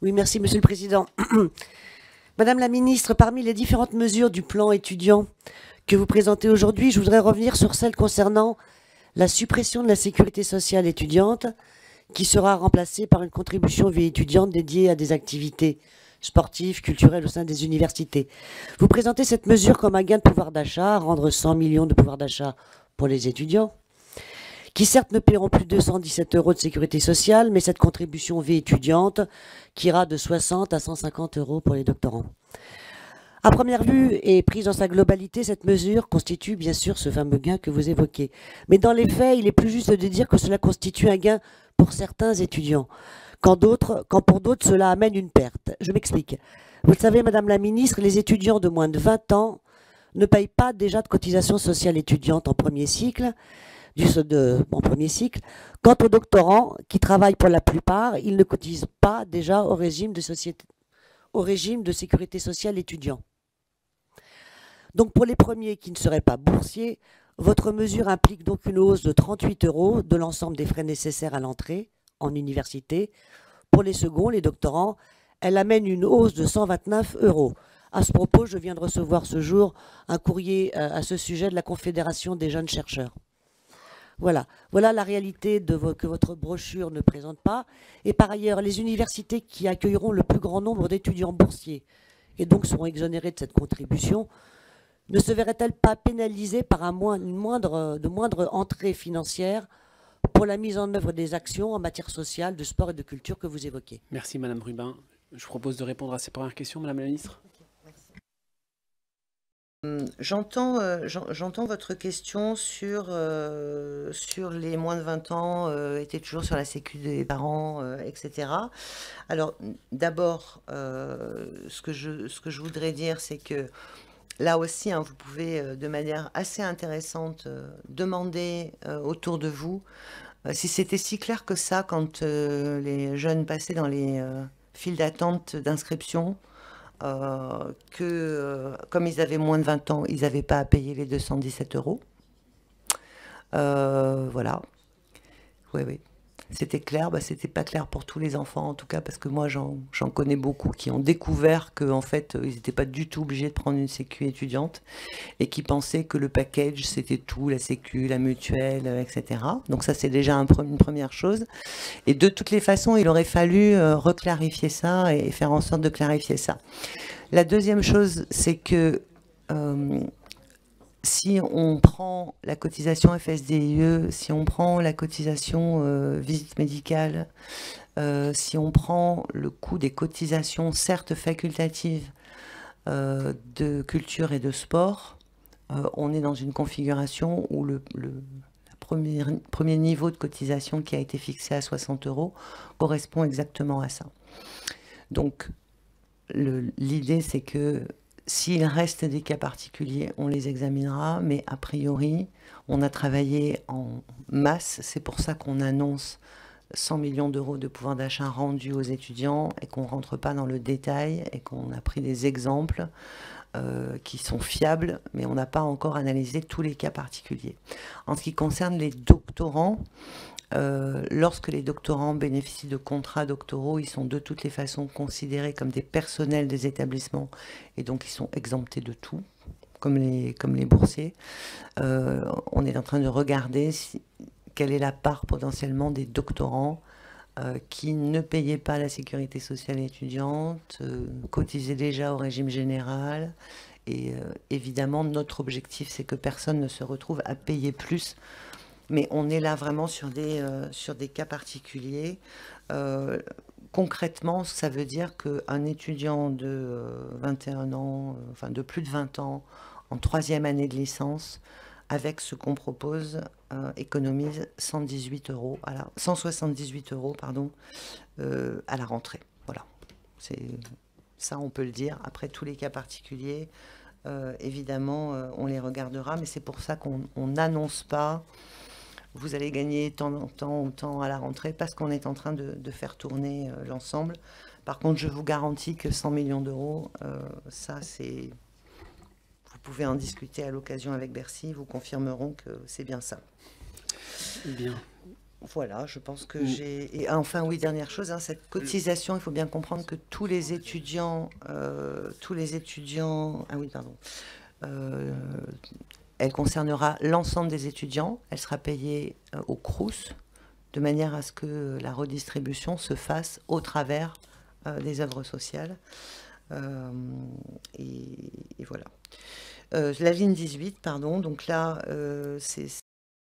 Oui, merci, Monsieur le Président. Madame la Ministre, parmi les différentes mesures du plan étudiant que vous présentez aujourd'hui, je voudrais revenir sur celle concernant la suppression de la sécurité sociale étudiante, qui sera remplacée par une contribution vie étudiante dédiée à des activités sportives, culturelles au sein des universités. Vous présentez cette mesure comme un gain de pouvoir d'achat, rendre 100 millions de pouvoir d'achat pour les étudiants, qui certes ne paieront plus 217 euros de sécurité sociale, mais cette contribution vie étudiante qui ira de 60 à 150 euros pour les doctorants. À première vue et prise dans sa globalité, cette mesure constitue bien sûr ce fameux gain que vous évoquez. Mais dans les faits, il est plus juste de dire que cela constitue un gain pour certains étudiants, quand pour d'autres, cela amène une perte. Je m'explique. Vous le savez, Madame la Ministre, les étudiants de moins de 20 ans ne payent pas déjà de cotisation sociale étudiante en premier cycle, en premier cycle. Quant aux doctorants, qui travaillent pour la plupart, ils ne cotisent pas déjà au régime de sécurité sociale étudiant. Donc pour les premiers qui ne seraient pas boursiers, votre mesure implique donc une hausse de 38 euros de l'ensemble des frais nécessaires à l'entrée en université. Pour les seconds, les doctorants, elle amène une hausse de 129 euros. À ce propos, je viens de recevoir ce jour un courrier à ce sujet de la Confédération des jeunes chercheurs. Voilà la réalité que votre brochure ne présente pas. Et par ailleurs, les universités qui accueilleront le plus grand nombre d'étudiants boursiers et donc seront exonérés de cette contribution ne se verrait-elle pas pénalisée par une moindre entrée financière pour la mise en œuvre des actions en matière sociale, de sport et de culture que vous évoquez? Merci Madame Rubin. Je propose de répondre à ces premières questions, Madame la Ministre. J'entends votre question sur les moins de 20 ans, était toujours sur la sécu des parents, etc. Alors, d'abord, ce que je voudrais dire, c'est que là aussi, hein, vous pouvez de manière assez intéressante demander autour de vous si c'était si clair que ça quand les jeunes passaient dans les files d'attente d'inscription, que comme ils avaient moins de 20 ans, ils n'avaient pas à payer les 217 euros. Voilà. Oui, oui. C'était clair, bah, c'était pas clair pour tous les enfants en tout cas, parce que moi j'en connais beaucoup qui ont découvert que en fait ils n'étaient pas du tout obligés de prendre une sécu étudiante et qui pensaient que le package c'était tout, la sécu, la mutuelle, etc. Donc ça c'est déjà une première chose. Et de toutes les façons, il aurait fallu reclarifier ça et faire en sorte de clarifier ça. La deuxième chose, c'est que si on prend la cotisation FSDIE, si on prend la cotisation visite médicale, si on prend le coût des cotisations, certes facultatives, de culture et de sport, on est dans une configuration où le premier niveau de cotisation qui a été fixé à 60 euros correspond exactement à ça. Donc, l'idée, c'est que s'il reste des cas particuliers, on les examinera, mais a priori, on a travaillé en masse. C'est pour ça qu'on annonce 100 millions d'euros de pouvoir d'achat rendus aux étudiants et qu'on ne rentre pas dans le détail et qu'on a pris des exemples qui sont fiables, mais on n'a pas encore analysé tous les cas particuliers. En ce qui concerne les doctorants, lorsque les doctorants bénéficient de contrats doctoraux, ils sont de toutes les façons considérés comme des personnels des établissements et donc ils sont exemptés de tout, comme les boursiers. On est en train de regarder quelle est la part potentiellement des doctorants qui ne payaient pas la sécurité sociale étudiante, cotisaient déjà au régime général. Et évidemment, notre objectif, c'est que personne ne se retrouve à payer plus. Mais on est là vraiment sur des cas particuliers. Concrètement, ça veut dire qu'un étudiant de 21 ans, enfin de plus de 20 ans, en troisième année de licence, avec ce qu'on propose, économise 178 euros, 178 euros pardon, à la rentrée. Voilà. Ça, on peut le dire. Après, tous les cas particuliers, évidemment, on les regardera, mais c'est pour ça qu'on n'annonce pas vous allez gagner tant ou tant à la rentrée, parce qu'on est en train de faire tourner l'ensemble. Par contre, je vous garantis que 100 millions d'euros, ça c'est... Vous pouvez en discuter à l'occasion avec Bercy, ils vous confirmeront que c'est bien ça. Bien. Voilà, je pense que j'ai... Et enfin, oui, dernière chose, hein, cette cotisation, il faut bien comprendre que tous les étudiants... Ah oui, pardon. Euh, Elle concernera l'ensemble des étudiants. Elle sera payée au Crous, de manière à ce que la redistribution se fasse au travers des œuvres sociales. Euh, et voilà. La ligne 18, pardon, donc là, c'est